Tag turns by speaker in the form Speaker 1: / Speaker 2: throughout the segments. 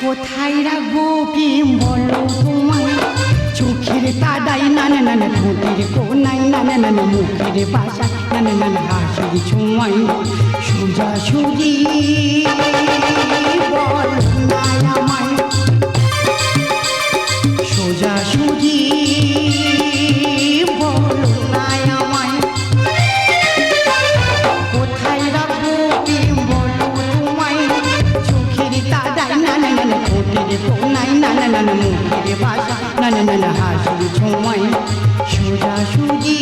Speaker 1: কোথায় রাখবো প্রেম বলো তোমায়, চোখের তাদাই নানা নানা, ঠোঁটের কোনাই নানা নানা, মুখের বাসা নানা নানা, হাসির ছোঁয়াই সোজা সুজি বল না আমায়, সোজা সুজি বল না আমায়। কোথায় রাখবো প্রেম বলো তোমায়, চোখের তাদাই নানা নানা, ঠোঁটের কোনাই নানা নানা, মুখের বাসা নানা নানা, হাসির ছোঁয়াই সোজা সুজি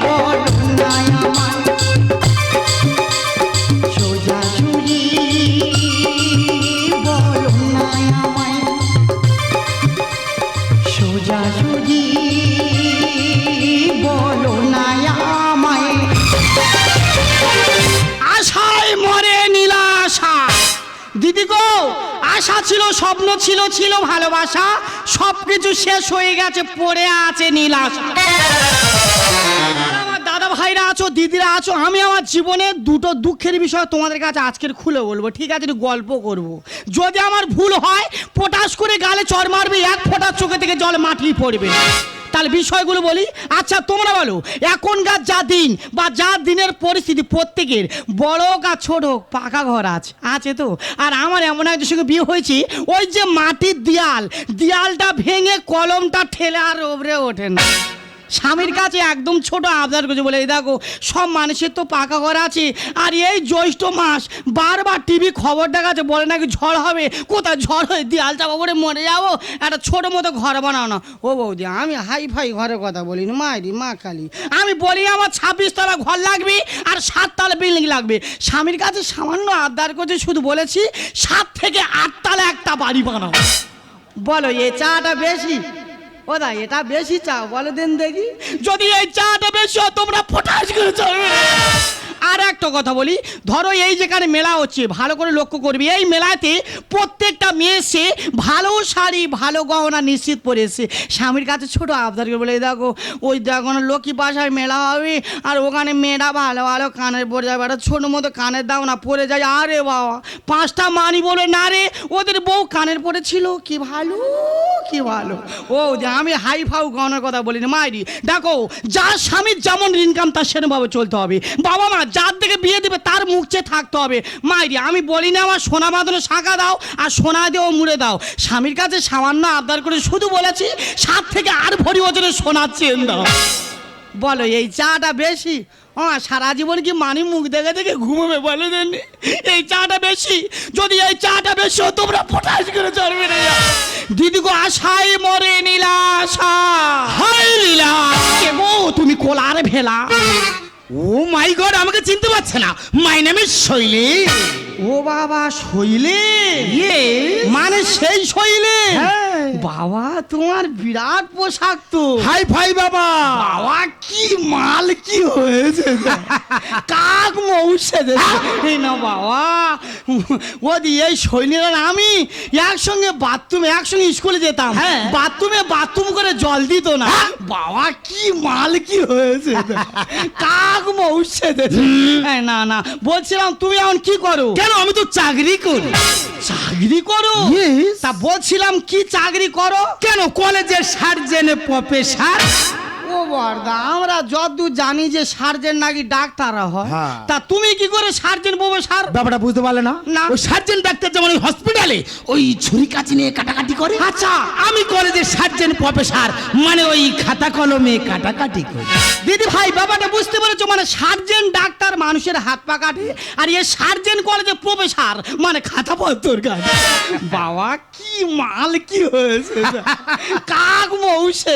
Speaker 1: বল না আমায়, সোজা সুজি বল না আমায়, সোজা সুজি বল না আমায়।
Speaker 2: আশায় মরে নীলাশা। দিদি গো, আশা ছিল, স্বপ্ন ছিল, ছিল ভালোবাসা, সবকিছু শেষ হয়ে গেছে, পড়ে আছে নীলাশা। আমার দাদা ভাইরা আছো, দিদিরা আছো, আমি আমার জীবনে দুটো দুঃখের বিষয় তোমাদের কাছে আজকের খুলে বলবো, ঠিক আছে? একটু গল্প করব। যদি আমার ভুল হয়, পটাশ করে গালে চড় মারবে, এক ফোঁটা চোখে থেকে জল মাটি পড়বে। তাহলে বিষয়গুলো বলি। আচ্ছা তোমরা বলো, এখনকার যা দিন বা যা দিনের পরিস্থিতি, প্রত্যেকের বড় হোক আর ছোট হোক পাকা ঘর আছে তো। আর আমার এমন একজনের সঙ্গে বিয়ে হয়েছে, ওই যে মাটির দেয়ালটা ভেঙে কলমটা ঠেলে আর ওপরে ওঠে না। স্বামীর কাছে একদম ছোট আবদার করছে, বলে এই দেখো সব মানুষের তো পাকা ঘর আছে, আর এই জ্যৈষ্ঠ মাস বারবার টিভি খবর দেখাচ্ছে, বলে নাকি ঝড় হবে, কোথায় ঝড় হয়ে দেয়াল চাপা করে মরে যাবো, একটা ছোটো মতো ঘর বানাও না। ও বৌদি, আমি হাই ফাই ঘরের কথা বলি না, মায়েরি মা কালী, আমি বলি আমার 26 তলা ঘর লাগবে আর 7 তলা বিল্ডিং লাগবে। স্বামীর কাছে সামান্য আবদার করছে, শুধু বলেছি 7 থেকে 8 তলা একটা বাড়ি বানাও। বলো এই চাটা বেশি? ও দা এটা বেশি চাও, বলে দেন দেখি। যদি এই চাটা বেশি হয়, তোমরা ফটাস করে চলবে। আর একটা কথা বলি, ধরো এই যেখানে মেলা হচ্ছে, ভালো করে লক্ষ্য করবি, এই মেলাতে প্রত্যেকটা মেয়ে এসে ভালো শাড়ি ভালো গহনা নিশ্চিত পরে এসে স্বামীর কাছে ছোট আবদার করে বলে, দেখো ওই দেখো না লক্ষ্মী পাশায় মেলা হবে, আর ওখানে মেয়েরা ভালো ভালো কানের পরে যাবে, একটা ছোটো মতো কানের দাও না, পরে যায়। আরে বাবা 5টা মানি বলে না রে, ওদের বউ কানের পরে ছিল, কি ভালো কি ভালো। ও যে আমি হাই ফাউ গহনার কথা বলি না, মাইরি দেখো যার স্বামীর যেমন ইনকাম তার সেরকমভাবে চলতে হবে। বাবা মা যার থেকে বিয়ে দেবে তার মুখ চেয়ে থাকতে হবে। মাইরি আমি বলি না আমার সোনা বাঁধানো শাঁখা দাও আর সোনা দিয়েও মুড়ে দাও, স্বামীর কাছে সামান্য আবদার করে শুধু বলেছি 7 থেকে 8 ভরি ওজনের সোনার চেন দাও। বলো এই চাটা বেশি? সারা জীবন কি মানি মুখ দেখে দেখে ঘুমাবে, বলো দেন এই চাটা বেশি? যদি এই চাটা বেশি হয়, তোমরা পটাশ করে চলবে না। দিদি গো, আশায় মরে নীলাশা। হাই নীলা, কে গো তুমি কোলার ভেলা?
Speaker 3: ও মাই গড, আমাকে চিনতে পারছে না? মাই নেম ইজ শৈলী।
Speaker 2: ও বাবা শৈলে, মানে সেই শৈলে? বাবা তোমার বিরাট পোশাক তো।
Speaker 3: হাই ফাই বাবা।
Speaker 2: বাবা কি মাল, কি হয়েছে? কাক মৌসে এই না বাবা, ওদি এই শৈলীরা আমি একসঙ্গে বাথরুমে একসঙ্গে স্কুলে যেতাম, বাথরুমে বাথরুম করে জল দিত না। বাবা কি মাল, কি হয়েছে? কাক মৌসে না না, বলছিলাম তুমি এখন কি করো?
Speaker 3: কেন, আমি তো চাকরি করি।
Speaker 2: চাকরি করো? তা বলছিলাম কি চাকরি করো?
Speaker 3: কেন, কলেজের সার্জেনে প্রফেসর।
Speaker 2: ও বর্দা, আমরা যতদূর জানি যে সার্জেন নাকি ডাক্তাররা হয়, তা তুমি কি করে সার্জেন প্রফেসর?
Speaker 3: ব্যাপারটা বুঝতে পারলে না?
Speaker 2: না।
Speaker 3: ওই সার্জেন ডাক্তার যেমন ওই হসপিটালে ওই ছুরি কাঁচি নিয়ে কাটাকাটি করে,
Speaker 2: আচ্ছা
Speaker 3: আমি কলেজের সার্জেন প্রফেসর, মানে ওই খাতা কলমে কাটাকাটি করি।
Speaker 2: দিদি ভাই ব্যাপারটা বুঝতে পেরেছো? মানে সার্জেন ডাক্তার মানুষের হাত পা কাটে, আর এ সার্জেন কলেজে প্রফেসর মানে খাতা পত্তর কাটে। বাবা কি মাল, কি হয়েছে? কাক মৌসে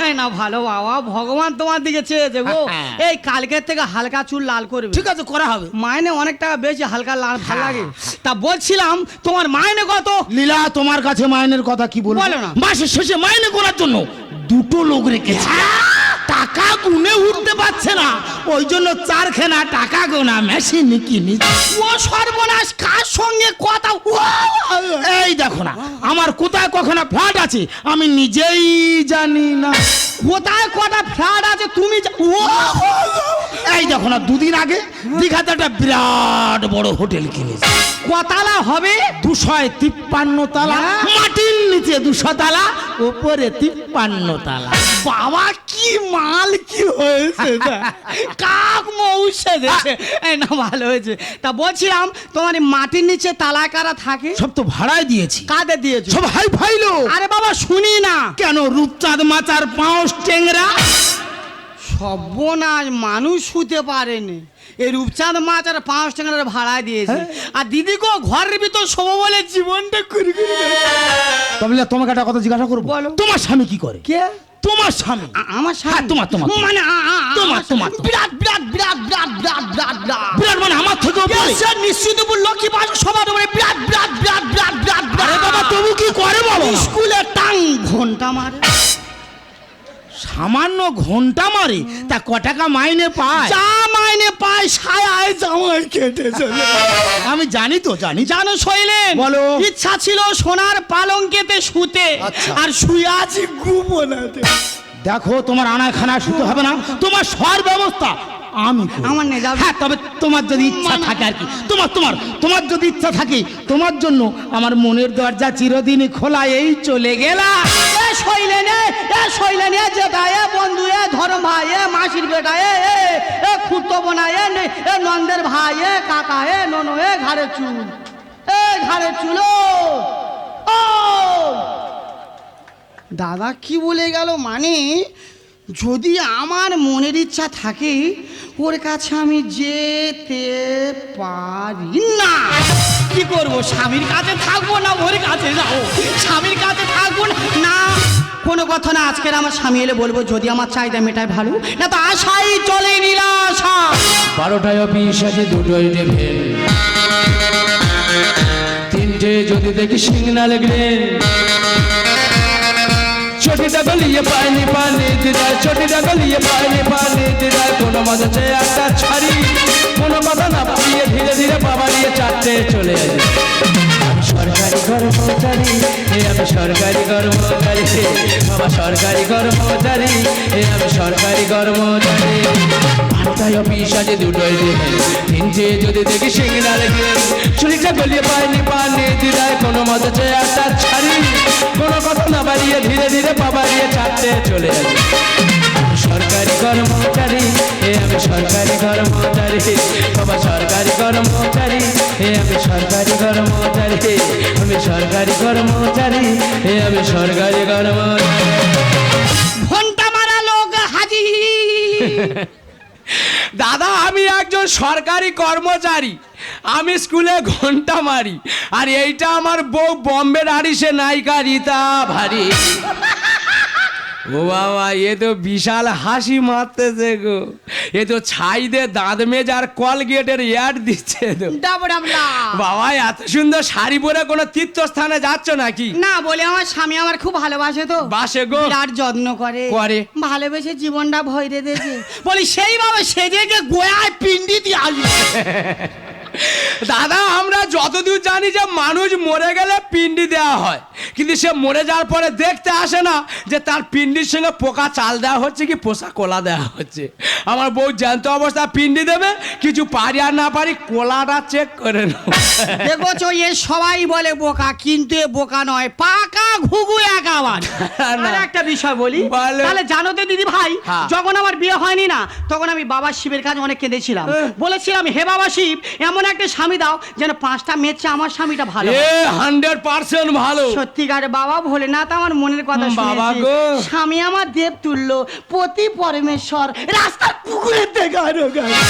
Speaker 2: এই না ভালো বাবা, ভগবান তোমার দিকে চেয়েছে গো। এই কালকের থেকে হালকা চুল লাল করবে।
Speaker 3: ঠিক আছে, করা হবে।
Speaker 2: মাইনে অনেক টাকা বেশি, হালকা লাল ভালো লাগে। তা বলছিলাম তোমার মাইনে কত?
Speaker 3: লীলা, তোমার কাছে মাইনের কথা কি বলবো?
Speaker 2: বলো না।
Speaker 3: মাসের শেষে মাইনে করার জন্য 2টো লোক রেখেছে, টাকা গুনে উঠতে পারছে না, ওই জন্য 4খানা টাকা গোনা মেশিন কিনি।
Speaker 2: ও সর্বনাশ, কার সঙ্গে কথা?
Speaker 3: এই দেখো না আমার কোথায় কখনো ফ্ল্যাট আছে আমি নিজেই জানি না।
Speaker 2: কোথায় কটা ফ্ল্যাট আছে তুমি
Speaker 3: এই দেখো না দুদিন আগে দীঘাতে একটা বিরাট বড় হোটেল কিনেছি।
Speaker 2: কতালা হবে?
Speaker 3: 253 তালা, মাটির নিচে 200 তালা, উপরে 53 তালা।
Speaker 2: বাবা কি মাল কি হয়েছে কাক মৌসে দেশে না ভালো হয়েছে। তা বলছিলাম তোমার এই মাটির নিচে তালা কারা থাকে?
Speaker 3: সব তো ভাড়ায় দিয়েছি।
Speaker 2: কাদের দিয়েছো?
Speaker 3: সব হাই ফাই লোক।
Speaker 2: আরে বাবা শুনি না।
Speaker 3: কেন রূপচাঁদ মাচার পাঁচ টেংরা?
Speaker 2: সর্বনাশ, মানুষ শুতে পারেনি, এই রূপচাঁদ মাছ আর 5 টাকার ভাড়া দিয়েছে। আর দিদি গো ঘরের ভিতর শোবো বলে জীবনটা কুড়ি
Speaker 3: তবে তোমাকে একটা কথা জিজ্ঞাসা করবো,
Speaker 2: বলো।
Speaker 3: তোমার স্বামী কি করে?
Speaker 2: কে?
Speaker 3: তোমার স্বামী।
Speaker 2: আমার স্বামী?
Speaker 3: হ্যাঁ, তোমার
Speaker 2: মানে
Speaker 3: তোমার
Speaker 2: বিরাট বিরাট বিরাট বিরাট বিরাট বিরাট বিরাট
Speaker 3: বিরাট মানে আমার থেকেও বড়।
Speaker 2: নিশ্চিতপুর লক্ষ্মী বাস সবার মানে বিরাট বিরাট বিরাট বিরাট বিরাট।
Speaker 3: আরে বাবা তবু কি করে বলো না?
Speaker 2: স্কুলে টাং ঘন্টা মারে।
Speaker 3: সামান্য ঘন্টা মারে তা ক টাকা মাইনে পায়?
Speaker 2: যা মাইনে পায় সায়ায় জামাই কেটে চলে।
Speaker 3: আমি জানি তো জানি।
Speaker 2: জানো শৈলেন,
Speaker 3: বলো।
Speaker 2: ইচ্ছা ছিল সোনার পালঙ্কেতে শুতে,
Speaker 3: আচ্ছা।
Speaker 2: আর শুয়ে আছি ঘুমোনাতে।
Speaker 3: দেখো তোমার আনাখানা শুতে হবে না, তোমার সর ব্যবস্থা আমি করব।
Speaker 2: আমার নিয়ে যাবে?
Speaker 3: হ্যাঁ, তবে তোমার যদি ইচ্ছা থাকে আর কি, তোমার যদি ইচ্ছা থাকে, তোমার জন্য আমার মনের দরজা চিরদিনই খোলা। এই চলে গেলা।
Speaker 2: এ শৈলেন, এ শৈলেন, এ জেঠা, এ বন্ধু, এ ধরম ভাই, এ মাসির বেটা, এ খুঁতো বোনা, এ নন্দের ভাই, এ কাকা, এ ননো, এ ঘাড়ে চুল, এ ঘাড়ে চুল। ও দাদা কি বলে গেল, মানে যদি আমার মনের ইচ্ছা থাকে ওর কাছে আমি যেতে পারি না। কি করব, স্বামীর কাছে থাকবো না ওর কাছে যাবো? স্বামীর কাছে থাকবো না, কোনো কথা না। আজকের আমার স্বামী এলে বলবো যদি আমার চাহিদা মেটায় ভালো, না তো আশাই চলে নিরাশা।
Speaker 4: 12টায় অফিস আছে, 2টোয় টেবিল, 3টে যদি দেখি সিগনাল গ্রিন, ছোটিটা গলিয়ে পানি পানি দিদার, ছোটিটা গলিয়ে পানি পানি দিদার, কোনো মজাতে একটা ছাড়ি, কোনো কথা না পারিয়ে ধীরে ধীরে বাবা নিয়ে 4টে চলে আসে। আমি সরকারি কর্মচারী, আমি সরকারি কর্মচারী, বাবা সরকারি কর্মচারী, আমি সরকারি কর্মচারী। 12টায় অফিস আছে, 2টোয় টেবিল, 3টে যদি দেখি সিগনাল গ্রিন, ছোটিটা গলিয়ে পানি পানি দিদার, কোনো মজাতে একটা ছাড়ি, কোনো কথা না বাড়িয়ে ধীরে ধীরে বাবা নিয়ে 4টে চলে আসে। সরকারি কর্মচারী, আমি সরকারি কর্মচারী, বাবা সরকারি কর্মচারী, আমি সরকারি কর্মচারী, আমি সরকারি কর্মচারী, আমি সরকারি কর্মচারী।
Speaker 2: ঘন্টা মারা লোক হাজি।
Speaker 4: দাদা আমি একজন সরকারি কর্মচারী, আমি স্কুলে ঘন্টা মারি, আর এইটা আমার বউ বম্বে আরিসে নায়িকা রীতা ভারী। ও বাবা, এ তো বিশাল হাসি মারতেছে গো, এ তো ছাইদের দাঁত মেজ আর কলগেটের অ্যাড দিচ্ছে তো। বাবা এত সুন্দর শাড়ি পরে কোনো তীর্থস্থানে যাচ্ছ নাকি?
Speaker 2: না, বলে আমার স্বামী আমার খুব ভালোবাসে তো,
Speaker 4: বাসে গো,
Speaker 2: বিরাট যত্ন করে
Speaker 4: করে।
Speaker 2: ভালোবেসে জীবনটা ভরে দিয়েছে। বলি সেইভাবে সেজে গিয়ে গোয়ায় পিন্ডি দিয়ে আসবে।
Speaker 4: দাদা আমরা যতদূর জানি যে মানুষ মরে গেলে পিন্ডি দেওয়া হয়, কিন্তু সে মরে যাওয়ার পরে দেখতে আসে না যে তার পিন্ডির সঙ্গে পোকা চাল দেওয়া হচ্ছে কি পোষা কোলা দেওয়া হচ্ছে। আমার বউ জ্যান্ত অবস্থা পিন্ডি দেবে, কিছু পারি আর না পারি কোলাটা চেক করে নেব।
Speaker 2: দেখোছো, এ সবাই বলে বোকা, কিন্তু এ বোকা নয়, পাকা ঘুঘু একাবাদ। আর একটা বিষয় বলি,
Speaker 4: বলো।
Speaker 2: তাহলে জানো তো দিদি ভাই,
Speaker 4: হ্যাঁ।
Speaker 2: যখন আমার বিয়ে হয়নি না, তখন আমি বাবা শিবের কাছে অনেক কেঁদেছিলাম। বলেছিলাম হে বাবা শিব, এমন একটা স্বামী দাও যেন 5টা মেয়ের চেয়ে আমার স্বামীটা ভালো হয়।
Speaker 4: 100% ভালো।
Speaker 2: সত্যিকারে বাবা ভোলেনাথ আমার মনের কথা
Speaker 4: বাবা
Speaker 2: শুনেছে।
Speaker 4: গো।
Speaker 2: স্বামী আমার দেব তুল্য, পতি পরমেশ্বর, রাস্তার পুকুরের থেকে আরো গায়ে।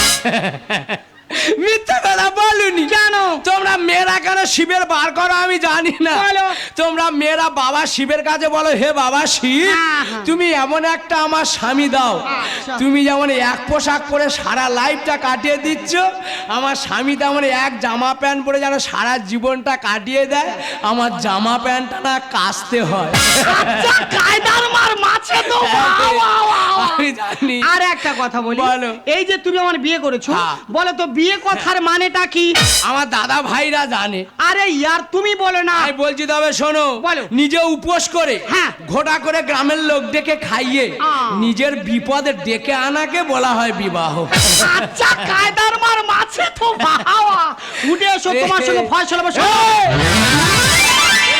Speaker 4: মিথ্যা কথা বলুনি।
Speaker 2: কেন?
Speaker 4: তোমরা মেয়েরা কেন শিবের বার করো আমি জানি না।
Speaker 2: বলো।
Speaker 4: তোমরা মেয়েরা বাবা শিবের কাছে বলো হে বাবা শিব,
Speaker 2: হ্যাঁ, হ্যাঁ।
Speaker 4: তুমি এমন একটা আমার স্বামী দাও,
Speaker 2: আচ্ছা।
Speaker 4: তুমি যেমন এক পোশাক পরে সারা লাইফটা কাটিয়ে দিচ্ছ, আমার স্বামী তেমন এক জামা প্যান্ট পরে যেন সারা জীবনটা কাটিয়ে দেয়, আমার জামা প্যান্টটা না কাচতে হয়।
Speaker 2: আচ্ছা, কায়দার মার মাছে তো
Speaker 4: আমি জানি।
Speaker 2: আর একটা কথা বলি,
Speaker 4: বলো।
Speaker 2: এই যে তুমি আমার বিয়ে করেছো,
Speaker 4: হ্যাঁ।
Speaker 2: বলো তো বিয়ে কথার মানেটা কি?
Speaker 4: আমার দাদা ভাইরা জানে।
Speaker 2: আরে ইয়ার তুমি বলো না।
Speaker 4: আমি বলছি তবে শোনো,
Speaker 2: বলো।
Speaker 4: নিজে উপোস করে
Speaker 2: হ্যাঁ।
Speaker 4: ঘোটা করে গ্রামের লোক ডেকে খাইয়ে নিজের বিপদে ডেকে আনাকে বলা হয় বিবাহ।
Speaker 2: আচ্ছা কায়দার মার মাছে তো বাবা। উঠে এসো, তোমার সঙ্গে ফয়সালা বসে।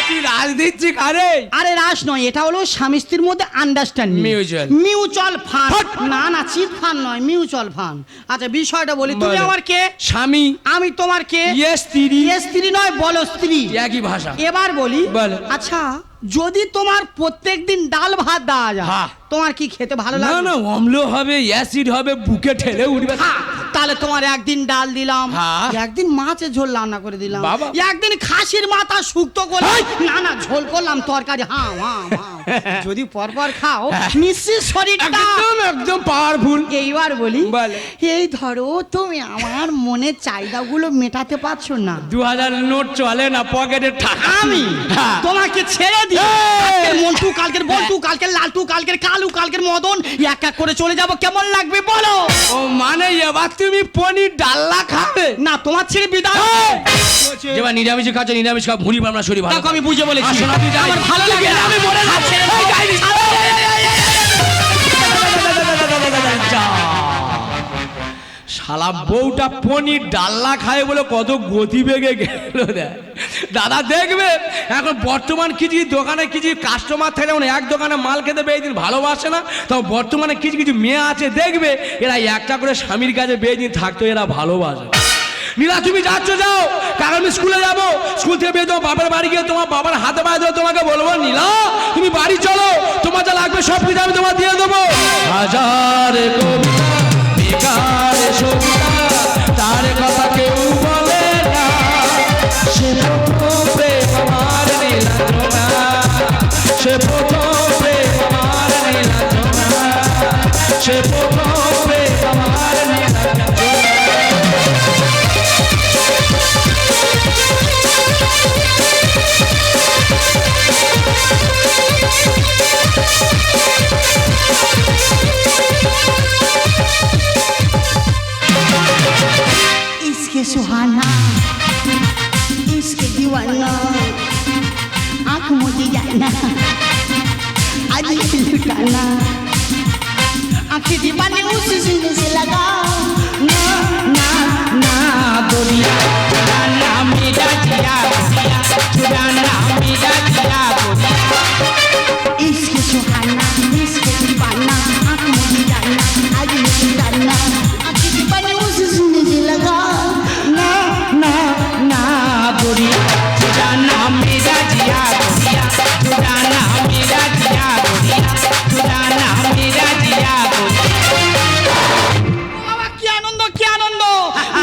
Speaker 4: তুই রাজ দিচ্ছি কারে?
Speaker 2: আরে রাস নয়, এটা হলো স্বামী স্ত্রীর মধ্যে আন্ডারস্ট্যান্ডিং।
Speaker 4: Mutual.
Speaker 2: Mutual fund. না না, চিট ফান্ড নয়, মিউচুয়াল ফান্ড। আচ্ছা বিষয়টা বলি, তুমি
Speaker 4: বলো।
Speaker 2: আমার কে?
Speaker 4: স্বামী।
Speaker 2: আমি তোমার কে?
Speaker 4: ইয়ে স্ত্রী।
Speaker 2: এ স্ত্রী নয়, বলো স্ত্রী।
Speaker 4: একই ভাষা।
Speaker 2: এবার বলি,
Speaker 4: বলো।
Speaker 2: আচ্ছা যদি তোমার প্রত্যেকদিন ডাল ভাত দেওয়া যায়,
Speaker 4: হ্যাঁ।
Speaker 2: তোমার কি খেতে ভালো
Speaker 4: না
Speaker 2: লাগে?
Speaker 4: না, অম্ল হবে, অ্যাসিড হবে, বুকে ঠেলে উঠবে।
Speaker 2: হ্যাঁ, তাহলে তোমার একদিন ডাল দিলাম,
Speaker 4: হ্যাঁ।
Speaker 2: একদিন মাছের ঝোল রান্না করে দিলাম,
Speaker 4: বাবা।
Speaker 2: একদিন খাসির মাথা শুক্তো করলাম, না না ঝোল করলাম, তরকারি হ্যাঁ হ্যাঁ হ্যাঁ। যদি পরপর খাও নিশ্চিত শরীরটা
Speaker 4: একদম একদম পাওয়ারফুল।
Speaker 2: এইবার বলি,
Speaker 4: বলো।
Speaker 2: এই ধরো তুমি আমার মনের চাহিদাগুলো মেটাতে পারছো না,
Speaker 4: 2000 নোট চলে না পকেটে টাকা।
Speaker 2: আমি
Speaker 4: হ্যাঁ।
Speaker 2: তোমাকে ছেড়ে দিই।
Speaker 4: এই!
Speaker 2: আজকের মন্টু, কালকের বল্টু, কালকের লালটু, কালকের কালু, কালকের মদন, এক এক করে চলে যাব, কেমন লাগবে বলো?
Speaker 4: ও মানে এবার তুমি পনির ডাল্লা খাবে?
Speaker 2: না তোমার ছেড়ে বিদায়।
Speaker 4: যেবার নিরামিষ খাচ্ছে নিরামিষ খাও, ভুঁড়ি ভাবনা শরীর ভালো।
Speaker 2: দেখো আমি বুঝে বলেছি,
Speaker 4: আসো না, তুই যাই।
Speaker 2: আমার ভালো লাগে না,
Speaker 4: আমি মরে যাচ্ছি।
Speaker 2: ছেড়ে
Speaker 4: এই
Speaker 2: দাও।
Speaker 4: গাইনি। যা। শালা বউটা পনির ডাল্লা খায় বলে কত গতি বেগে গেল। দাদা দেখবে এখন বর্তমান কিছু দোকানে কিছু কাস্টমার থাকে, যেমন এক দোকানে মাল খেতে বেদিন ভালোবাসে না, তো বর্তমানে কিছু কিছু মেয়ে আছে দেখবে এরা একটা করে স্বামীর কাছে বেদিন থাকতো, এরা ভালোবাসে। নীলা তুমি যাচ্ছ যাও, কারণ আমি স্কুলে যাবো, স্কুল থেকে বের তোমার বাবার বাড়ি গিয়ে তোমার বাবার হাতে পায়ে ধরে তোমাকে বলবো নীলা তুমি বাড়ি চলো, তোমার যা লাগবে সব কিছু আমি তোমার দিয়ে দেবো। হাজার কবিতা বেকার সবিতা, তার কথা কেউ বলে না, সে প্রথম প্রেম আমার নীলাঞ্জনা, সে প্রথম প্রেম আমার নীলাঞ্জনা, সে প্রথম প্রেম আমার নীলাঞ্জনা।
Speaker 1: इसके सुहाना इसके दीवाना आँख मोटी जाना आज ये लुटाना आँखें दीवाने उस सीने से लगा ना ना ना दुनिया चुराना मेरा जिया चुराना मेरा जिया इसके सुहाना इसके दीवाना आँख मोटी जाना आज ये लुटाना आँखें दीवाने उस सीने से लगा ना ना ना दुनिया चुराना मेरा जिया चुराना मेरा जिया चुराना मेरा जिया
Speaker 2: বাবা কি আনন্দ, কি আনন্দ।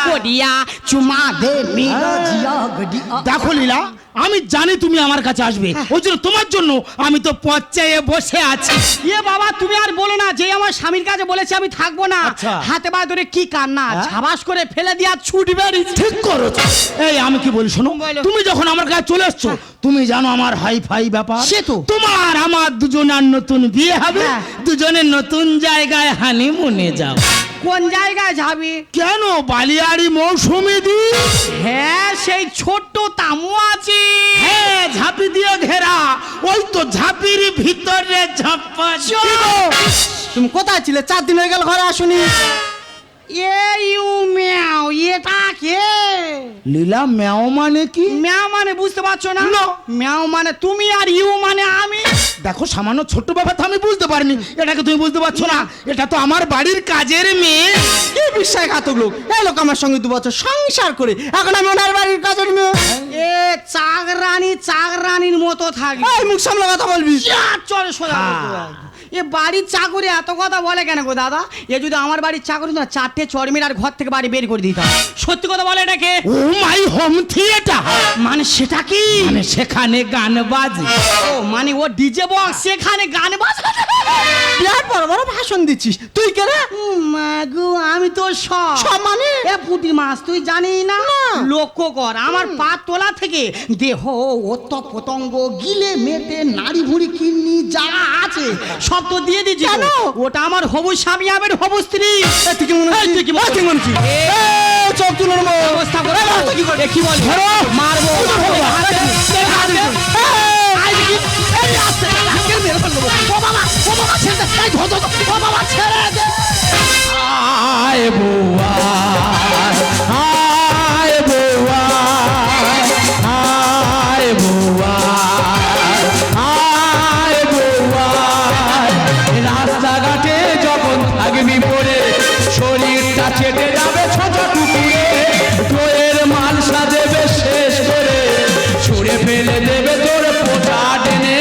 Speaker 1: গড়িয়া চুমা দে মেরা জিয়া গড়িয়া
Speaker 3: দেখো লীলা, আমি জানি তুমি আমার কাছে আসবে, ওই জন্য তোমার জন্য আমি তো পথ চেয়ে বসে আছি।
Speaker 2: এ বাবা তুমি আর বলো না, যে আমার স্বামীর কাছে বলেছে আমি থাকবো না,
Speaker 3: আচ্ছা।
Speaker 2: হাতে পা ধরে কি কান্না, ঝাবাস করে ফেলে দিয়া ছুটবে।
Speaker 3: ঠিক করেছো। এই আমি কি বলি শোনো,
Speaker 2: বলো।
Speaker 3: তুমি যখন আমার কাছে চলে এসছো, তুমি জানো আমার হাই ফাই ব্যাপার,
Speaker 2: সে তো।
Speaker 3: তোমার আমার দুজনের নতুন বিয়ে হবে,
Speaker 2: হ্যাঁ।
Speaker 3: দুজনের নতুন জায়গায় হানিমুনে যাও।
Speaker 2: কোন জায়গায় যাবে?
Speaker 3: কেন, বালিয়াড়ি মৌসুমী দ্বীপ।
Speaker 2: হ্যাঁ সেই ছোট্ট তামু আছে।
Speaker 3: হ্যাঁ, ঝাঁপি দিয়ে ঘেরা, ওই তো ঝাঁপির ভিতরে ঝাঁপা।
Speaker 2: তুমি কোথায় ছিলে? 4 দিন হয়ে গেল ঘরে আসুনি। ইউ ম্যাও, এটা কে?
Speaker 3: লীলা, ম্যাও মানে কি?
Speaker 2: ম্যাও মানে বুঝতে পারছো না?
Speaker 3: না।
Speaker 2: ম্যাও মানে তুমি আর ইউ মানে আমি।
Speaker 3: দেখো, সামান্য ছোট্ট ব্যাপার তো আমি বুঝতে পারিনি, এটাকে তুমি বুঝতে পারছো না? এটা তো আমার বাড়ির কাজের মেয়ে।
Speaker 2: কি বিশ্বাসঘাতক লোক! এই লোক আমার সঙ্গে 2 বছর সংসার করে এখন আমি ওনার বাড়ির কাজের মেয়ে। এ চাকরানির মতো থাকি। এই মুখ সামলে কথা বলবি। চলে সোজা বলতে হয়। এ বাড়ির চাকরি এত কথা বলে কেন গো দাদা? এ যদি আমার বাড়ির চাকরি না 4টে চড়মির আর ঘর থেকে বাড়ি বের করে দিতাম। সত্যি কথা বলে এটাকে।
Speaker 3: ও মাই হোম থিয়েটার,
Speaker 2: মানে সেটা কি?
Speaker 3: মানে সেখানে গান বাজে।
Speaker 2: ও মানে ও ডিজে বক্স, সেখানে গান বাজে। বিরাট বড় বড় ভাষণ দিচ্ছিস তুই কে রে? মাগো আমি তো সব মানে এ পুঁটি মাছ তুই জানিস না? লক্ষ্য কর আমার পা তোলা থেকে দেহ অত পতঙ্গ গিলে মেটে নাড়ি ভুড়ি কিডনি যা আছে সব তো দিয়ে দিচ্ছি। ওটা আমার হবু স্বামী, আমার হবু স্ত্রী। তুই কি মনে
Speaker 3: চোখ তুলে নেবো
Speaker 2: ব্যবস্থা করে
Speaker 3: কি করে
Speaker 2: কি বল
Speaker 3: ধরো
Speaker 2: মারবো
Speaker 4: আয় বৌয়া আয় বৌয়া আয় বৌয়া আয় বৌয়া রাস্তাঘাটে যখন থাকবি পড়ে শরীরটা চেটে যাবে ছোট টুকুরে তোর মাল সাজেবে শেষ করে ছুঁড়ে ফেলে দেবে তোর পোটা টেনে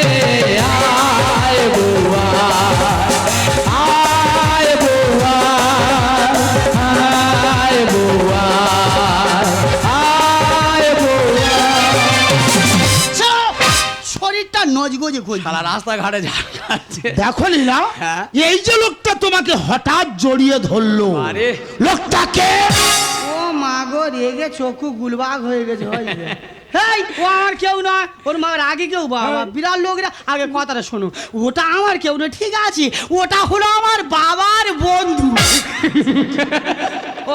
Speaker 4: আয় বৌয়া আয় বৌয়া আয় বৌয়া আয় বৌয়া
Speaker 2: শরীরটা নজগজে খোঁজ
Speaker 4: শালা রাস্তাঘাটে যাচ্ছে
Speaker 3: দেখো লীলা
Speaker 4: হ্যাঁ।
Speaker 3: এই যে লোকটা তোমাকে হঠাৎ জড়িয়ে ধরলো
Speaker 4: আরে।
Speaker 3: লোকটাকে
Speaker 2: ও মা গো রেগে চক্ষু গুলবাগ হয়ে গেছে হেই ও আমার কেউ নয় ওর মার আগে কেউ বাবা বিরাট লোকরা আগে কথাটা শোনো ওটা আমার কেউ নয় ঠিক আছে ওটা হলো আমার বাবার বন্ধু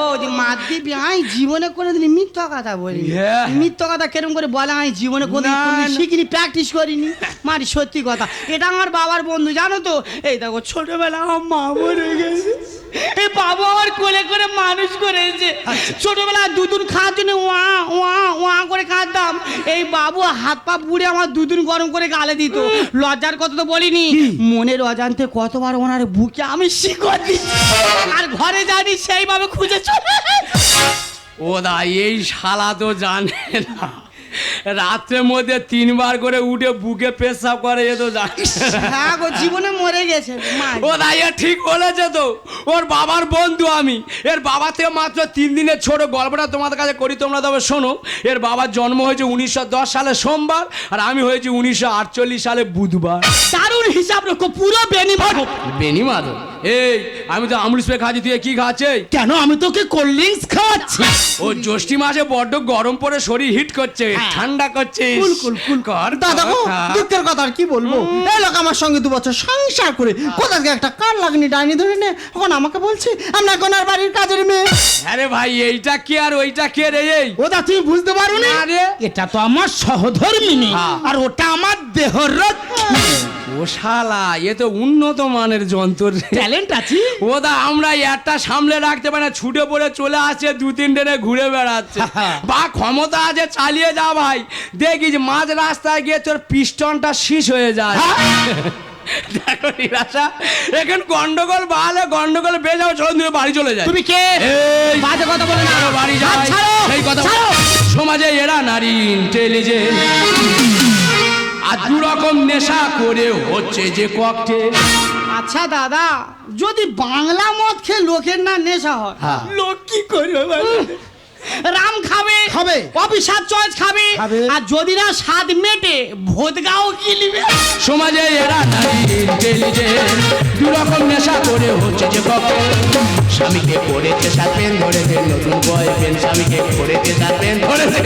Speaker 2: ও যে মাদ্দীপ আমি জীবনে কোনোদিন মিথ্যা কথা বলি
Speaker 4: হ্যাঁ।
Speaker 2: মিথ্যা কথা কেরম করে বলে আমি জীবনে কোনোদিন শিখিনি প্র্যাকটিস করিনি মারি সত্যি কথা এটা আমার বাবার বন্ধু জানো তো এই দেখো ছোটবেলা আমার মা মরে গেছে এই বাবা আমার কোলে করে মানুষ করেছে ছোটবেলায় দুধুন খাওয়ার জন্য ওয়া ওয়া ওয়া করে কাঁদতাম এই বাবু হাত পা বুড়ে আমার দুধুন গরম করে গালে দিত লজ্জার কথা তো বলিনি মনের অজান্তে কতবার ওনার বুকে আমি শিকড় দিচ্ছি আর ঘরে জানি সেইভাবে খুঁজে চলে
Speaker 4: ও দা এই শালা তো জানে না রাত্রের মধ্যে 3 বার করে উঠে বুকে পেশাব করে এ তো জানে
Speaker 2: হ্যাঁ গো জীবনে মরে গেছে মা
Speaker 4: ও দাই ঠিক বলেছে তো ওর বাবার বন্ধু আমি এর বাবা থেকে মাত্র 3 দিনের ছোট গল্পটা তোমাদের কাছে করি তোমরা তবে শোনো এর বাবার জন্ম হয়েছে 1910 সালে সোমবার আর আমি হয়েছি 1948 সালে বুধবার
Speaker 2: দারুণ হিসাব রাখো পুরো বেনিমার
Speaker 4: বেনি মাধব এই আমি তো আমুল স্প্রে খাচ্ছি তুই কি খাচ্ছে
Speaker 3: কেন আমি তোকে কোল্ড ড্রিঙ্কস খাওয়াচ্ছি
Speaker 4: ও জ্যৈষ্ঠী মাসে বড্ড গরম পড়ে শরীর হিট করছে ঠান্ডা করছে
Speaker 3: কুল
Speaker 4: কর
Speaker 3: দাদা গো দুঃখের কথা আর কি বলবো এই লোক আমার সঙ্গে 2 বছর সংসার করে কোথা থেকে একটা কার লাগনি ডাইনি ধরে নে এখন আমাকে বলছি আমরা এখন আর বাড়ির কাজের মেয়ে
Speaker 4: আরে ভাই এইটা কি আর ওইটা কে রে এই
Speaker 3: ওটা তুমি বুঝতে পারো না
Speaker 4: আরে
Speaker 3: এটা তো আমার সহধর্মিনী
Speaker 4: হ্যাঁ।
Speaker 3: আর ওটা আমার দেহরক্ষী
Speaker 4: ও শালা এ তো উন্নত মানের যন্ত্র রে
Speaker 3: ট্যালেন্ট আছে
Speaker 4: ওদা আমরা একটা সামলে রাখতে পারি না ছুটে পড়ে চলে আসছে 2-3 দিনে ঘুরে বেড়াচ্ছে বা ক্ষমতা আছে চালিয়ে যা ভাই দেখিস মাঝ রাস্তায় গিয়ে তোর পিস্টনটা শীষ হয়ে যায় দেখো নিরাশা এখন গন্ডগোল বাড়লে গন্ডগোল বেড়ে যাও চলুন তুমি বাড়ি চলে যায়
Speaker 2: তুমি কে
Speaker 4: এই
Speaker 2: বাজে কথা বলে না
Speaker 4: বাড়ি
Speaker 2: হাত
Speaker 4: যায়
Speaker 2: ছাড়ো,
Speaker 4: এই কথা
Speaker 2: ছাড়ো।
Speaker 4: সমাজে এরা নারী ইন্টেলিজেন্ট আর 2 রকম নেশা করে হচ্ছে যে ককটেল
Speaker 2: আচ্ছা দাদা যদি বাংলা মদ খেয়ে লোকের না নেশা হয়
Speaker 3: হ্যাঁ।
Speaker 2: লোক কি করবে বলো? রাম খাবে
Speaker 3: খাবে।
Speaker 2: অফিসার চয়েস খাবে
Speaker 3: খাবে।
Speaker 2: আর যদি না স্বাদ মেটে ভোদগাও কিনবে
Speaker 4: সমাজে এরা নারী ইন্টেলিজেন্ট 2 রকম নেশা করে হচ্ছে যে ককটেল স্বামীকে করেছে সাথেন ধরেছে নতুন বয়ফ্রেন্ড স্বামীকে করেছে সাথেন ধরেছে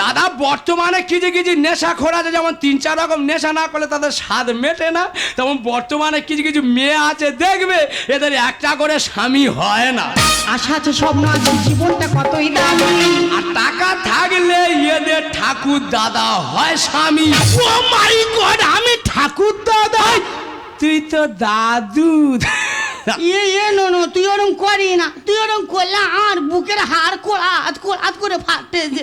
Speaker 4: দাদা বর্তমানে কিছু কিছু নেশা খোর আছে যেমন 3-4 রকম নেশা না করলে তাদের স্বাদ মেটে না তেমন বর্তমানে কিছু কিছু মেয়ে আছে দেখবে এদের একটা করে স্বামী হয় না
Speaker 2: আশা আছে স্বপ্ন আছে জীবনটা কতই দামি
Speaker 4: আর টাকা থাকলে এদের ঠাকুর দাদা হয় স্বামী
Speaker 3: ও মাই গড আমি ঠাকুর দাদা
Speaker 4: তুই তো দাদু
Speaker 2: নো তুই ওরম করি না তুই ওরম করলে আর বুকের হাড় কোলাত করে ফাটে যে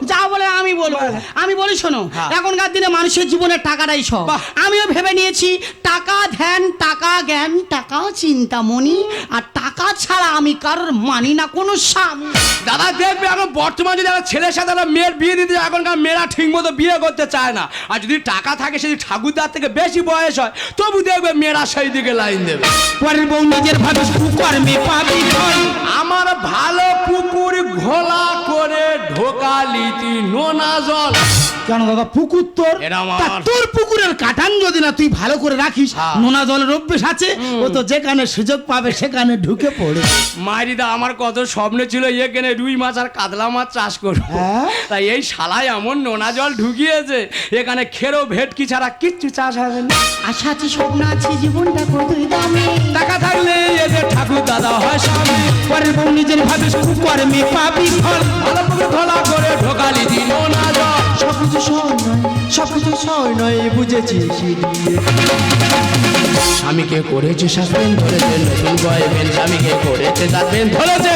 Speaker 2: যা বলে আমি বলবো আমি বলি শোনো এখনকার দিনে মানুষের জীবনের টাকাটাই সব আমিও ভেবে নিয়েছি টাকা ধ্যান টাকা জ্ঞান টাকা চিন্তামণি আর টাকা ছাড়া আমি কারোর মানি না কোনো স্বামী
Speaker 4: দাদা দেখবে এখন বর্তমানে যদি একটা ছেলের সাথে একটা মেয়ের বিয়ে দিতে যায়, এখনকার মেয়েরা ঠিক মতো বিয়ে করতে চায় না আর যদি টাকা থাকে সেটি ঠাকুরদার থেকে বেশি বয়স হয় তবু দেখবে মেয়েরা সেই দিকে লাইন দেবে
Speaker 3: পরের বউ নিজের ভাবে কুকর্মে পাবি ফল
Speaker 4: আমার ভালো পুকুর ঘোলা করে ঢোকালিতি নোনা জল
Speaker 3: কেন দাদা পুকুর তোর
Speaker 4: এরা আমার।
Speaker 3: তা তোর পুকুরের কাটান যদি না তুই ভালো করে রাখিস
Speaker 4: হ্যাঁ।
Speaker 3: নোনা জলের অভ্যেস আছে ও তো যেখানে সুযোগ পাবে সেখানে ঢুকে পড়ে
Speaker 4: মাইরিদা আমার কত স্বপ্ন ছিল এখানে রুই মাছ আর কাতলা মাছ চাষ করবো
Speaker 3: হ্যাঁ?
Speaker 4: তাই এই শালায় এমন নোনা জল ঢুকিয়েছে এখানে খেরো ভেটকি ছাড়া কিচ্ছু চাষ হবে না
Speaker 2: আশা আছে স্বপ্ন আছে জীবনটা কতই দামি
Speaker 4: টাকা থাকলে এদের ঠাকুর দাদা হয় স্বামী।
Speaker 2: পরের বউ নিজের ভাবিস কুকর্মে পাবি ফল।
Speaker 4: ভালো পুকুর খোলা করে ঢোকালি দিল না জল।
Speaker 3: সবকিছু সয় নয়, সবকিছু সয় নয়, বুঝেছি শিরিয়ে।
Speaker 4: স্বামীকে করেছে সাসপেন্ড ধরেছে নতুন বয়ফ্রেন্ড, স্বামীকে করেছে সাসপেন্ড ধরেছে।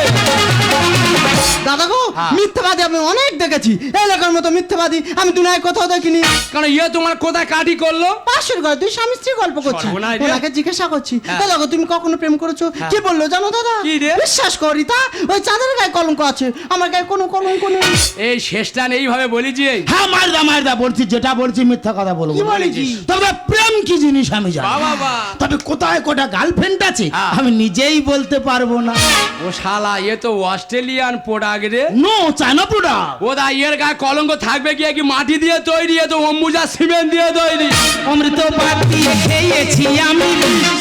Speaker 3: দাদা গো,
Speaker 4: হ্যাঁ।
Speaker 3: মিথ্যাবাদী আমি অনেক দেখেছি, এলাকার মতো মিথ্যাবাদী আমি দুনিয়ায় কোথাও দেখিনি।
Speaker 4: কারণ ইয়ে তোমার কোথায় কাটি করলো?
Speaker 3: পাশের ঘরে তুই স্বামী স্ত্রী গল্প করছি,
Speaker 4: সর্বনাশ রে।
Speaker 3: ওনাকে জিজ্ঞাসা করছি,
Speaker 4: হ্যাঁ।
Speaker 3: দাদা গো তুমি কখনো প্রেম করেছো? কি বললো জানো দাদা?
Speaker 4: কি রে?
Speaker 3: বিশ্বাস করি তা ওই চাঁদের গায়ে কলঙ্ক আছে, আমার গায়ে কোনো কলঙ্ক নেই।
Speaker 4: এই শেষটা এইভাবে বলেছি।
Speaker 2: হ্যাঁ মারদা বলছি, যেটা বলছি মিথ্যা কথা বলবো।
Speaker 3: কি বলেছিস?
Speaker 2: তবে প্রেম কি জিনিস আমি জানি।
Speaker 4: বাবা।
Speaker 2: তবে কোথায় কোটা গার্লফ্রেন্ড আছে
Speaker 4: হ্যাঁ।
Speaker 2: আমি নিজেই বলতে পারবো না।
Speaker 4: ও শালা এ তো অস্ট্রেলিয়ান প্রোডাক্ট রে।
Speaker 2: নো চায়না পুরা।
Speaker 4: ও দা এর গায়ে কলঙ্ক থাকবে কি? কি মাটি দিয়ে তৈরি? এ তো অম্বুজা সিমেন্ট দিয়ে তৈরি।
Speaker 2: অমৃত বাদ দিয়ে খেয়েছি আমি।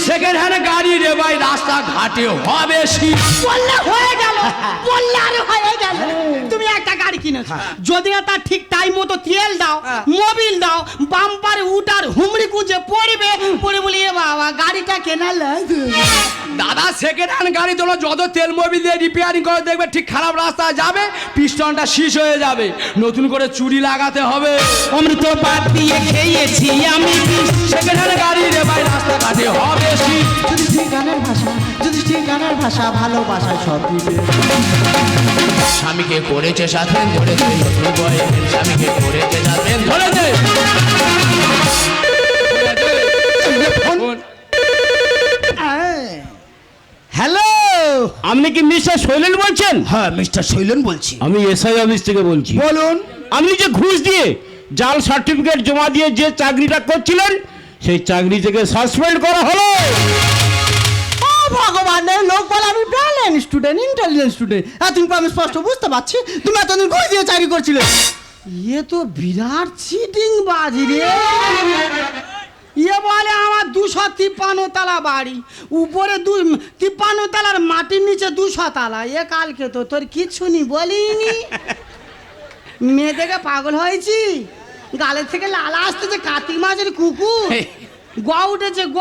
Speaker 4: সেকেন্ড হ্যান্ড গাড়ি রে ভাই, রাস্তা ঘাটে হবে শীত।
Speaker 2: বললে হয়ে গেল, বললে আর হয়ে গেল। তুমি একটা গাড়ি কিনেছো, যদি না তার ঠিক টাইম মতো তেল দাও, মোবিল দাও, বাম্পারে উঠার হুমড়ি কুঁজে পড়বে, পড়ে বলি এ বাবা গাড়িটা কেনা লাগে।
Speaker 4: দাদা সেকেন্ড হ্যান্ড গাড়ি তোমরা যত তেল মোবিল দিয়ে রিপেয়ারিং করে দেখবে ঠিক খারাপ রাস্তা যাবে, পিস্টনটা শীষ হয়ে যাবে, নতুন করে চুরি লাগাতে হবে।
Speaker 2: অমৃত বাদ দিয়ে খেয়েছি আমি।
Speaker 4: সেকেন্ড হ্যান্ড গাড়ি রে ভাই, রাস্তা ঘাটে হবে শীত।
Speaker 3: যদি ঠিক গানের ভাষা, যদি ঠিক গানের ভাষা, ভালোবাসা সব দিবে।
Speaker 4: স্বামীকে করেছে সাথেন ধরেছে নতুন বয়ফ্রেন্ড, স্বামীকে করেছে সাথেন ধরেছে।
Speaker 2: হ্যালো,
Speaker 5: আপনি কি মিস্টার শৈলেন বলছেন?
Speaker 2: হ্যাঁ মিস্টার শৈলেন বলছি।
Speaker 5: আমি এসআই অফিস থেকে বলছি।
Speaker 2: বলুন।
Speaker 5: আপনি যে ঘুষ দিয়ে জাল সার্টিফিকেট জমা দিয়ে যে চাকরিটা করছিলেন, সেই চাকরি থেকে সাসপেন্ড করা হলো।
Speaker 3: ও ভগবান, এই লোক বলে আমি ব্রিলিয়েন্ট স্টুডেন্ট, ইন্টেলিজেন্ট স্টুডেন্ট, তুমি আমি স্পষ্ট বুঝতে পারছি তুমি এতদিন ঘুষ দিয়ে চাকরি করছিলে।
Speaker 2: এ তো বিরাট চিটিং বাজি রে। ইয়ে বলে আমার 253 তলা বাড়ি, উপরে 53 তলার মাটির নিচে 200 তলা। এ কালকে তো তোর কিচ্ছু নি বলিনি। মেয়ে দেখে পাগল হয়েছি, গালের থেকে লালা আসতেছে কার্তিক মাছের কুকুর। গ উঠেছে গ,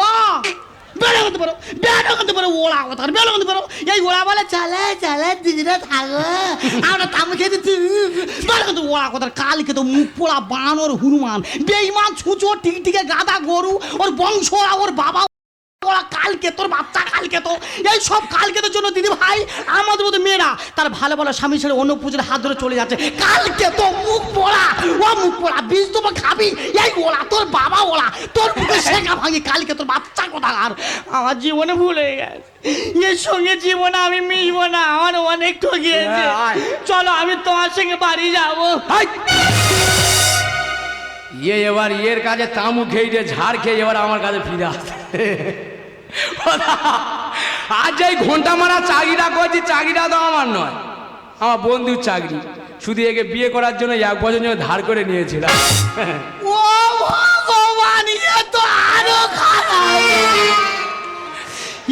Speaker 2: বেড়ে করতে পারো, বেড়ে করতে পারো, ওলা কথা বেড়ে করতে পারো। এই ওলা বলে চালে চালে দিদিরা থাকো, আমরা তামু খেতে বেড়ে করতে ওলা কথা। কালকে তো মুখ পোড়া বানর হনুমান বেইমান ছুঁচো টিকটিকে গাদা গরু, ওর বংশ ওর বাবা ওরা কালকে তোর বাচ্চা কালকে তো এই সব কালকে তোর জন্য দিদি ভাই আমাদের মতো মেয়েরা তার ভালো ভালো স্বামী ছেড়ে অন্য পুজোর হাত ধরে চলে যাচ্ছে। কালকে তো মুখ পোড়া, ও মুখ পোড়া বীজ তোমার খাবি, এই ওলা তোর বাবা ওলা তোর মুখে শেখা ভাঙি। কালকে তোর বাচ্চা কোথা আর আমার জীবনে ভুল হয়ে গেছে, এর সঙ্গে জীবনে আমি মিশবো না, আমার অনেক ঠকিয়েছে। চলো আমি তোমার সঙ্গে বাড়ি যাবো।
Speaker 4: ইয়ে এবার ইয়ের কাজে তামু খেয়ে ঝাড় খেয়ে এবার আমার কাছে ফিরে আসে। আজ এই ঘন্টা মারা চাকরিটা করছি, চাকরিটা তো আমার নয়, আমার বন্ধুর চাকরি। শুধু একে বিয়ে করার জন্য 1 বছর জন্য ধার করে নিয়েছিলাম।
Speaker 2: ও ভগবান, এ তো আরো খারাপ।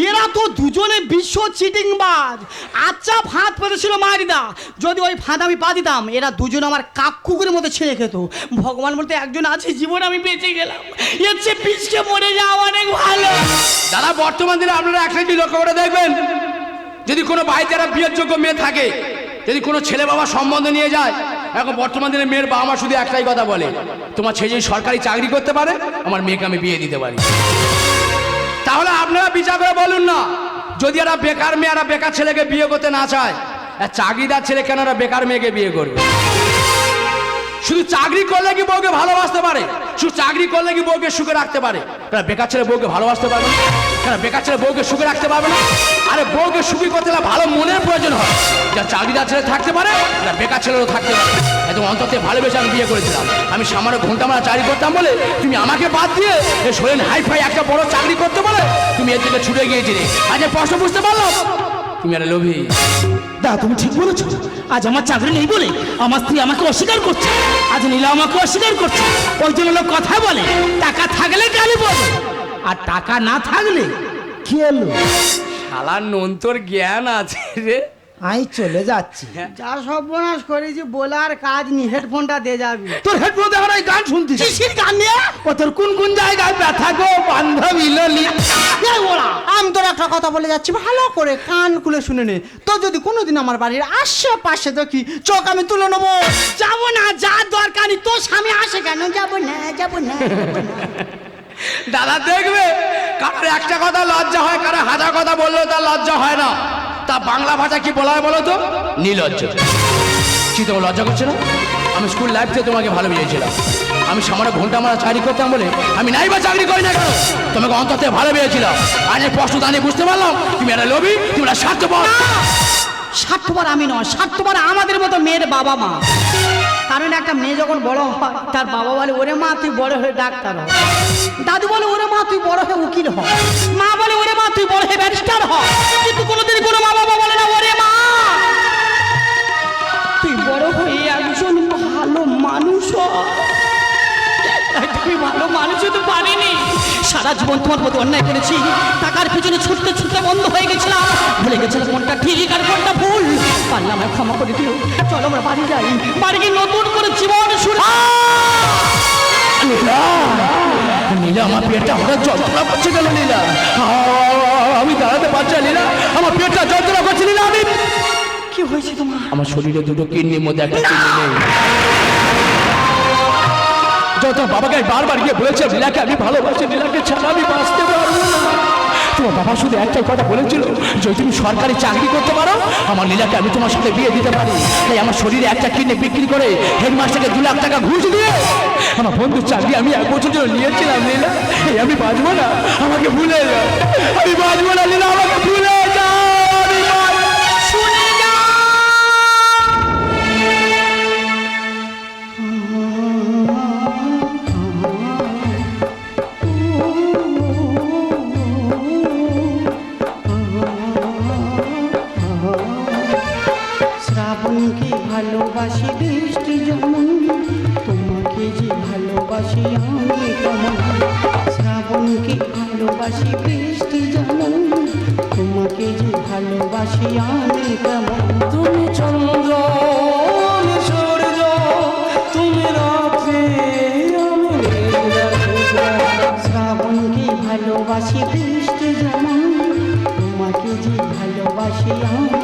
Speaker 2: এরা তো দুজনে বিশ্ব চিটিংবাজ। আচ্ছা ফাঁদ পেতেছিল মারিদা, যদি ওই ফাঁদ আমি পা দিতাম এরা দুজন আমার কাক কুকুরের মতো ছেড়ে খেত। ভগবান বলতে একজন আছে, জীবন আমি বেঁচে গেলাম, এর চেয়ে পিছকে মরে যাওয়া অনেক ভালো।
Speaker 4: দাদা বর্তমান দিনে আপনারা একটা জিনিস লক্ষ্য করে দেখবেন, যদি কোনো বাড়িতে একটা বিয়ের যোগ্য মেয়ে থাকে, যদি কোনো ছেলে বাবা সম্বন্ধ নিয়ে যায়, এখন বর্তমান দিনে মেয়ের বাবা মা শুধু একটাই কথা বলে, তোমার ছেলে যদি সরকারি চাকরি করতে পারে আমার মেয়েকে আমি বিয়ে দিতে পারি। তাহলে আপনারা বিচার করে বলুন না, যদি এরা বেকার মেয়ে এরা বেকার ছেলেকে বিয়ে করতে না চায়, চাকরিদার ছেলে কেন এরা বেকার মেয়েকে বিয়ে করবে? শুধু চাকরি করলে কি বউকে ভালোবাসতে পারে? শুধু চাকরি করলে কি বউকে সুখে রাখতে পারে? এরা বেকার ছেলে বউকে ভালোবাসতে পারবে না? এরা বেকার ছেলে বউকে সুখে রাখতে পারবে না? আরে বউকে সুখী করতে হলে ভালো মনের প্রয়োজন হয়। যা চাকরিদার ছেলে থাকতে পারে, এরা বেকার ছেলেও থাকতে পারে। একদম অন্তত ভালোবেসে আমি বিয়ে করেছিলাম। আমি সামান্য ঘন্টা মারা চাকরি করতাম বলে তুমি আমাকে বাদ দিয়ে এ শোলেন হাই ফাই একটা বড় চাকরি করতে বলে তুমি এর দিকে ছুটে গিয়েছিলে। আজ প্রশ্ন বুঝতে পারলাম, তুমি আরে লোভী।
Speaker 2: দা তুমি ঠিক বলেছো, আজ আমার চাকরি নেই বলে আমার স্ত্রী আমাকে অস্বীকার করছে, আজ নীলা আমাকে অস্বীকার করছে। ওই জন্য লোক কথা বলে টাকা থাকলে গালি বলে, আর টাকা না থাকলে কি হলো?
Speaker 4: শালা নন্তর জ্ঞান আছে রে।
Speaker 3: আমি চলে যাচ্ছি।
Speaker 2: যা সর্বনাশ করেছি বলার কাজ নি, হেডফোনটা দিয়ে যাবি।
Speaker 4: তোর হেডফোন দেখার এই গান শুনতিস?
Speaker 2: কিসের গান নিয়ে?
Speaker 4: ও তোর কোন কোন জায়গায় ব্যথা গো বান্ধবী ললি?
Speaker 2: এই ওরা
Speaker 3: আমি তোর একটা কথা বলে যাচ্ছি, ভালো করে কান খুলে শুনে নে। তো যদি কোনোদিন আমার বাড়ির আশেপাশে দেখি, চোখ আমি তুলে নেবো।
Speaker 2: যাবো না, যা দরকার নেই। তোর স্বামী আসে কেন? যাবো না, যাবো না।
Speaker 4: দাদা দেখবে, কারোর একটা কথা লজ্জা হয়, কারো হাজার কথা বললেও তার লজ্জা হয় না। তা বাংলা ভাষা কি বলা হয় বলো তো? নির্লজ্জ। কি তোমার লজ্জা করছে না? আমি স্কুল লাইফ থেকে তোমাকে ভালোবেসেছিলাম। আমি সামনে ঘন্টা মারা চাকরি করতাম বলে আমি নাই বা চাকরি করি না কেন, তোমাকে অন্তত ভালোবেসেছিলাম। আজ স্পষ্ট জানি বুঝতে পারলাম তুমি একটা লোভী, তুমি একটা স্বার্থপর।
Speaker 2: স্বার্থপর আমি নয়, স্বার্থপর আমাদের মতো মেয়ের বাবা মা। কারণ একটা মেয়ে যখন বড় হয়, তার বাবা বলে ওরে মা তুই বড় হয়ে ডাক্তার হ, দাদু বলে ওরে মা তুই বড় হয়ে উকিল হ, মা বলে ওরে মা তুই বড় হয়ে ব্যারিস্টার হ। কিন্তু কোনোদিন কোনো মা বাবা বলে না ওরে মা তুই বড় হয়ে একজন ভালো মানুষ হ। তুমি ভালো মানুষ হতে পারিনি। সারা জীবন তোমার প্রতি অন্যায় করেছি, টাকার পিছনে ছুটতে ছুটতে বন্ধ হয়ে গেছিলাম, ভুলে গেছিলাম কোনটা ঠিক আর কোনটা ভুল। পারলাম আমায় ক্ষমা করে দিও। চলো আমরা বাড়ি যাই, বাড়ি গিয়ে নতুন করে জীবন শুরু।
Speaker 4: নীলা, আমার পেটটা হঠাৎ যন্ত্রণা করছে কেন নীলা? আমি দাঁড়াতে পারছি না নীলা, আমার পেটটা যন্ত্রণা করছে নীলা। আমি
Speaker 2: কি হয়েছে তোমার?
Speaker 4: আমার শরীরে দুটো কিডনির মধ্যে একটা কিডনি নেই। যত বাবাকে আমি বারবার গিয়ে বলেছি নীলাকে আমি ভালোবাসি, নীলাকে ছাড়া আমি বাঁচতে পারবো না। তোমার বাবা শুধু একটাই কথা বলেছিল, যদি তুমি সরকারি চাকরি করতে পারো আমার নীলাকে আমি তোমার সাথে বিয়ে দিতে পারি। তাই আমার শরীরে একটা কিডনি বিক্রি করে হেডমাস্টারকে 2 লাখ টাকা ঘুষ দিয়ে আমার বন্ধুর চাকরি আমি 1 বছর জন্য নিয়েছিলাম। নীলা, এই আমি বাঁচবো না, আমাকে ভুলে যাও। আমি বাঁচবো না নীলা, আমাকে ভুলে যাও।
Speaker 2: শুনে যাও। শ্রাবণকে ভালোবাসি বৃষ্টি যেমন, তোমাকে যে ভালোবাসি আমি কেমন। শ্রাবণকে ভালোবাসি বৃষ্টি যেমন, তোমাকে যে ভালোবাসি আমি কেমন।
Speaker 4: তুমি চন্দ্র, আমি সূর্য, তুমি রাত্রি, আমি
Speaker 2: শ্রাবণকে ভালোবাসি বৃষ্টি যেমন, তোমাকে যে ভালোবাসি আমি